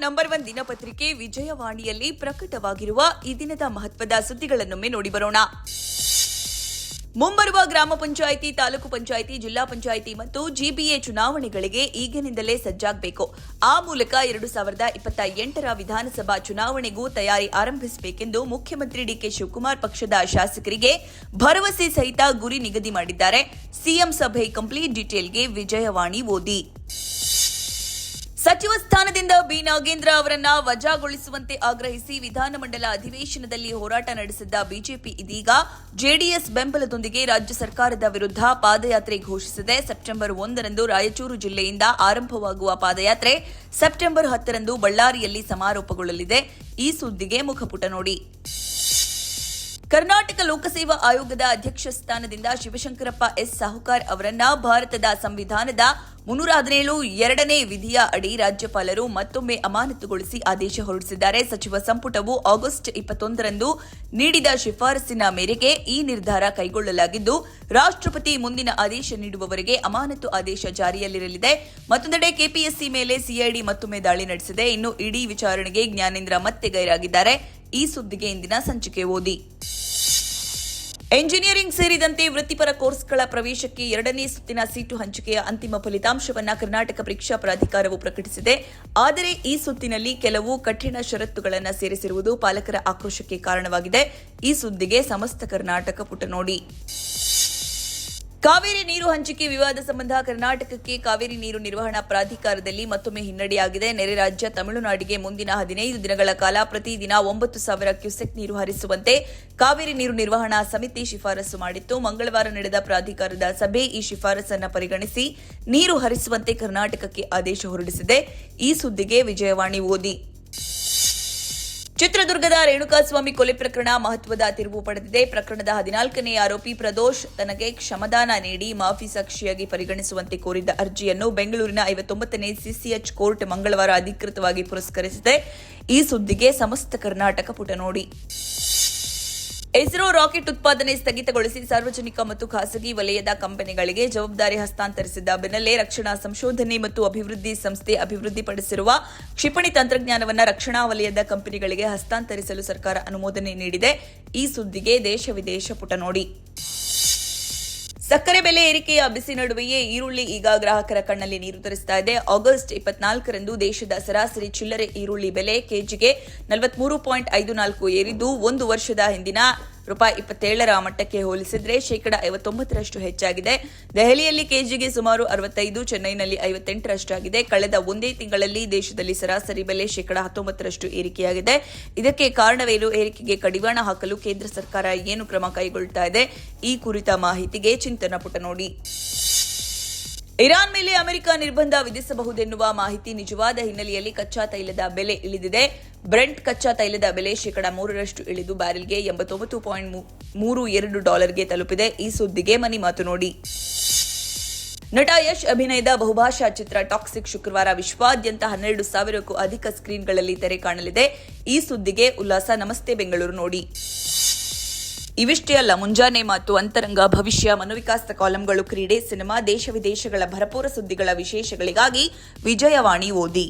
Number 1 ದಿನಪತ್ರಿಕೆ ವಿಜಯವಾಣಿಯಲ್ಲಿ ಪ್ರಕಟವಾಗಿರುವ ಈ ದಿನದ ಮಹತ್ವದ ಸುದ್ದಿಗಳನ್ನೊಮ್ಮೆ ನೋಡಿ ಬರೋಣ. ಮುಂಬರುವ ಗ್ರಾಮ ಪಂಚಾಯಿತಿ, ತಾಲೂಕು ಪಂಚಾಯಿತಿ, ಜಿಲ್ಲಾ ಪಂಚಾಯಿತಿ ಮತ್ತು ಜಿಬಿಎ ಚುನಾವಣೆಗಳಿಗೆ ಈಗಿನಿಂದಲೇ ಸಜ್ಜಾಗಬೇಕು. ಆ ಮೂಲಕ 2028ರ ವಿಧಾನಸಭಾ ಚುನಾವಣೆಗೂ ತಯಾರಿ ಆರಂಭಿಸಬೇಕೆಂದು ಮುಖ್ಯಮಂತ್ರಿ ಡಿಕೆ ಶಿವಕುಮಾರ್ ಪಕ್ಷದ ಶಾಸಕರಿಗೆ ಭರವಸೆ ಸಹಿತ ಗುರಿ ನಿಗದಿ ಮಾಡಿದ್ದಾರೆ. ಸಿಎಂ ಸಭೆ ಕಂಪ್ಲೀಟ್ ಡೀಟೇಲ್ಗೆ ವಿಜಯವಾಣಿ ಓದಿ. ಸಚಿವ ಸ್ಥಾನದಿಂದ ಬಿ ನಾಗೇಂದ್ರ ಅವರನ್ನ ವಜಾಗೊಳಿಸುವಂತೆ ಆಗ್ರಹಿಸಿ ವಿಧಾನಮಂಡಲ ಅಧಿವೇಶನದಲ್ಲಿ ಹೋರಾಟ ನಡೆಸಿದ್ದ ಬಿಜೆಪಿ ಇದೀಗ ಜೆಡಿಎಸ್ ಬೆಂಬಲದೊಂದಿಗೆ ರಾಜ್ಯ ಸರ್ಕಾರದ ವಿರುದ್ಧ ಪಾದಯಾತ್ರೆ ಘೋಷಿಸಿದೆ. ಸೆಪ್ಟೆಂಬರ್ 1ರಂದು ರಾಯಚೂರು ಜಿಲ್ಲೆಯಿಂದ ಆರಂಭವಾಗುವ ಪಾದಯಾತ್ರೆ ಸೆಪ್ಟೆಂಬರ್ 10ರಂದು ಬಳ್ಳಾರಿಯಲ್ಲಿ ಸಮಾರೋಪಗೊಳ್ಳಲಿದೆ. ಈ ಸುದ್ದಿಗೆ ಮುಖಪುಟ ನೋಡಿ. ಕರ್ನಾಟಕ ಲೋಕಸೇವಾ ಆಯೋಗದ ಅಧ್ಯಕ್ಷ ಸ್ಥಾನದಿಂದ ಶಿವಶಂಕರಪ್ಪ ಎಸ್ ಸಾಹುಕಾರ್ ಅವರನ್ನ ಭಾರತದ ಸಂವಿಧಾನದ 317 ವಿಧಿಯ ಅಡಿ ರಾಜ್ಯಪಾಲರು ಮತ್ತೊಮ್ಮೆ ಅಮಾನತುಗೊಳಿಸಿ ಆದೇಶ ಹೊರಡಿಸಿದ್ದಾರೆ. ಸಚಿವ ಸಂಪುಟವು ಆಗಸ್ಟ್ 21ರಂದು ನೀಡಿದ ಶಿಫಾರಸಿನ ಮೇರೆಗೆ ಈ ನಿರ್ಧಾರ ಕೈಗೊಳ್ಳಲಾಗಿದ್ದು, ರಾಷ್ಟ್ರಪತಿ ಮುಂದಿನ ಆದೇಶ ನೀಡುವವರೆಗೆ ಅಮಾನತು ಆದೇಶ ಜಾರಿಯಲ್ಲಿರಲಿದೆ. ಮತ್ತೊಂದೆಡೆ ಕೆಪಿಎಸ್ಸಿ ಮೇಲೆ ಸಿಐಡಿ ಮತ್ತೊಮ್ಮೆ ದಾಳಿ ನಡೆಸಿದೆ. ಇನ್ನು ಇಡಿ ವಿಚಾರಣೆಗೆ ಜ್ಞಾನೇಂದ್ರ ಮತ್ತೆ ಗೈರಾಗಿದ್ದಾರೆ. ಈ ಸುದ್ದಿಗೆ ಇಂದಿನ ಸಂಚಿಕೆ ಓದಿ. ಎಂಜಿನಿಯರಿಂಗ್ ಸೇರಿದಂತೆ ವೃತ್ತಿಪರ ಕೋರ್ಸ್ಗಳ ಪ್ರವೇಶಕ್ಕೆ 2ನೇ ಸುತ್ತಿನ ಸೀಟು ಹಂಚಿಕೆಯ ಅಂತಿಮ ಫಲಿತಾಂಶವನ್ನು ಕರ್ನಾಟಕ ಪರೀಕ್ಷಾ ಪ್ರಾಧಿಕಾರವು ಪ್ರಕಟಿಸಿದೆ. ಆದರೆ ಈ ಸುತ್ತಿನಲ್ಲಿ ಕೆಲವು ಕಠಿಣ ಷರತ್ತುಗಳನ್ನು ಸೇರಿಸಿರುವುದು ಪಾಲಕರ ಆಕ್ರೋಶಕ್ಕೆ ಕಾರಣವಾಗಿದೆ. ಈ ಸುದ್ದಿಗೆ ಸಮಸ್ತ ಕರ್ನಾಟಕ ಪುಟ ನೋಡಿ. ಕಾವೇರಿ ನೀರು ಹಂಚಿಕೆ ವಿವಾದ ಸಂಬಂಧ ಕರ್ನಾಟಕಕ್ಕೆ ಕಾವೇರಿ ನೀರು ನಿರ್ವಹಣಾ ಪ್ರಾಧಿಕಾರದಲ್ಲಿ ಮತ್ತೊಮ್ಮೆ ಹಿನ್ನಡೆಯಾಗಿದೆ. ನೆರೆ ರಾಜ್ಯ ತಮಿಳುನಾಡಿಗೆ ಮುಂದಿನ 15 ದಿನಗಳ ಕಾಲ ಪ್ರತಿದಿನ 9,000 ಕ್ಯೂಸೆಕ್ ನೀರು ಹರಿಸುವಂತೆ ಕಾವೇರಿ ನೀರು ನಿರ್ವಹಣಾ ಸಮಿತಿ ಶಿಫಾರಸು ಮಾಡಿತ್ತು. ಮಂಗಳವಾರ ನಡೆದ ಪ್ರಾಧಿಕಾರದ ಸಭೆ ಈ ಶಿಫಾರಸನ್ನು ಪರಿಗಣಿಸಿ ನೀರು ಹರಿಸುವಂತೆ ಕರ್ನಾಟಕಕ್ಕೆ ಆದೇಶ ಹೊರಡಿಸಿದೆ. ಈ ಸುದ್ದಿಗೆ ವಿಜಯವಾಣಿ ಓದಿ. ಚಿತ್ರದುರ್ಗದ ರೇಣುಕಾಸ್ವಾಮಿ ಕೊಲೆ ಪ್ರಕರಣ ಮಹತ್ವದ ತಿರುವು ಪಡೆದಿದೆ. ಪ್ರಕರಣದ 14ನೇ ಆರೋಪಿ ಪ್ರದೋಷ್ ತನಗೆ ಕ್ಷಮದಾನ ನೀಡಿ ಮಾಫಿ ಸಾಕ್ಷಿಯಾಗಿ ಪರಿಗಣಿಸುವಂತೆ ಕೋರಿದ್ದ ಅರ್ಜಿಯನ್ನು ಬೆಂಗಳೂರಿನ 59ನೇ ಸಿಸಿಎಚ್ ಕೋರ್ಟ್ ಮಂಗಳವಾರ ಅಧಿಕೃತವಾಗಿ ಪುರಸ್ಕರಿಸಿದೆ. ಈ ಸುದ್ದಿಗೆ ಸಮಸ್ತ ಕರ್ನಾಟಕ ಪುಟ ನೋಡಿ. ಇಸ್ರೋ ರಾಕೆಟ್ ಉತ್ಪಾದನೆ ಸ್ಥಗಿತಗೊಳಿಸಿ ಸಾರ್ವಜನಿಕ ಮತ್ತು ಖಾಸಗಿ ವಲಯದ ಕಂಪನಿಗಳಿಗೆ ಜವಾಬ್ದಾರಿ ಹಸ್ತಾಂತರಿಸಿದ್ದ ಬೆನ್ನಲ್ಲೇ ರಕ್ಷಣಾ ಸಂಶೋಧನೆ ಮತ್ತು ಅಭಿವೃದ್ಧಿ ಸಂಸ್ಥೆ ಅಭಿವೃದ್ಧಿಪಡಿಸಿರುವ ಕ್ಷಿಪಣಿ ತಂತ್ರಜ್ಞಾನವನ್ನು ರಕ್ಷಣಾ ವಲಯದ ಕಂಪನಿಗಳಿಗೆ ಹಸ್ತಾಂತರಿಸಲು ಸರ್ಕಾರ ಅನುಮೋದನೆ ನೀಡಿದೆ. ಈ ಸುದ್ದಿಗೆ ದೇಶ ವಿದೇಶ ಪುಟ ನೋಡಿ. ಸಕ್ಕರೆ ಬೆಲೆ ಏರಿಕೆಯ ಬಿಸಿ ನಡುವೆಯೇ ಈರುಳ್ಳಿ ಈಗ ಗ್ರಾಹಕರ ಕಣ್ಣಲ್ಲಿ ನೀರು ತರಿಸ್ತಾ ಇದೆ. ಆಗಸ್ಟ್ 24ರಂದು ದೇಶದ ಸರಾಸರಿ ಚಿಲ್ಲರೆ ಈರುಳ್ಳಿ ಬೆಲೆ ಕೆಜಿಗೆ 43.54 ಏರಿದ್ದು, ಒಂದು ವರ್ಷದ ಹಿಂದಿನ ₹27ರ ಮಟ್ಟಕ್ಕೆ ಹೋಲಿಸಿದರೆ %59ರಷ್ಟು ಹೆಚ್ಚಾಗಿದೆ. ದೆಹಲಿಯಲ್ಲಿ ಕೆಜಿಗೆ ಸುಮಾರು 65, ಚೆನ್ನೈನಲ್ಲಿ 58ರಷ್ಟಾಗಿದೆ. ಕಳೆದ ಒಂದೇ ತಿಂಗಳಲ್ಲಿ ದೇಶದಲ್ಲಿ ಸರಾಸರಿ ಬೆಲೆ %19ರಷ್ಟು ಏರಿಕೆಯಾಗಿದೆ. ಇದಕ್ಕೆ ಕಾರಣವೇನು? ಏರಿಕೆಗೆ ಕಡಿವಾಣ ಹಾಕಲು ಕೇಂದ್ರ ಸರ್ಕಾರ ಏನು ಕ್ರಮ ಕೈಗೊಳ್ಳುತ್ತಾ ಇದೆ? ಈ ಕುರಿತ ಮಾಹಿತಿಗೆ ಚಿಂತನ ಪುಟ ನೋಡಿ. ಇರಾನ್ ಮೇಲೆ ಅಮೆರಿಕ ನಿರ್ಬಂಧ ವಿಧಿಸಬಹುದೆನ್ನುವ ಮಾಹಿತಿ ನಿಜವಾದ ಹಿನ್ನೆಲೆಯಲ್ಲಿ ಕಚ್ಚಾ ತೈಲದ ಬೆಲೆ ಇಳಿದಿದೆ. ಬ್ರೆಂಟ್ ಕಚ್ಚಾ ತೈಲದ ಬೆಲೆ %3ರಷ್ಟು ಇಳಿದು ಬ್ಯಾರೆಲ್ಗೆ $89.32 ತಲುಪಿದೆ. ಈ ಸುದ್ದಿಗೆ ಮನಿ ಮಾತು ನೋಡಿ. ನಟ ಯಶ್ ಅಭಿನಯದ ಬಹುಭಾಷಾ ಚಿತ್ರ ಟಾಕ್ಸಿಕ್ ಶುಕ್ರವಾರ ವಿಶ್ವಾದ್ಯಂತ 12,000ಕ್ಕೂ ಅಧಿಕ ಸ್ಕ್ರೀನ್ಗಳಲ್ಲಿ ತೆರೆ ಕಾಣಲಿದೆ. ಈ ಸುದ್ದಿಗೆ ಉಲ್ಲಾಸ ನಮಸ್ತೆ ಬೆಂಗಳೂರು ನೋಡಿ. ಇವಿಷ್ಟೇ ಅಲ್ಲ, ಮುಂಜಾನೆ ಮಾತು, ಅಂತರಂಗ, ಭವಿಷ್ಯ, ಮನೋವಿಕಾಸ ಕಾಲಂಗಳು, ಕ್ರೀಡೆ, ಸಿನಿಮಾ, ದೇಶ ವಿದೇಶಗಳ ಭರಪೂರ ಸುದ್ದಿಗಳ ವಿಶೇಷಗಳಿಗಾಗಿ ವಿಜಯವಾಣಿ ಓದಿ.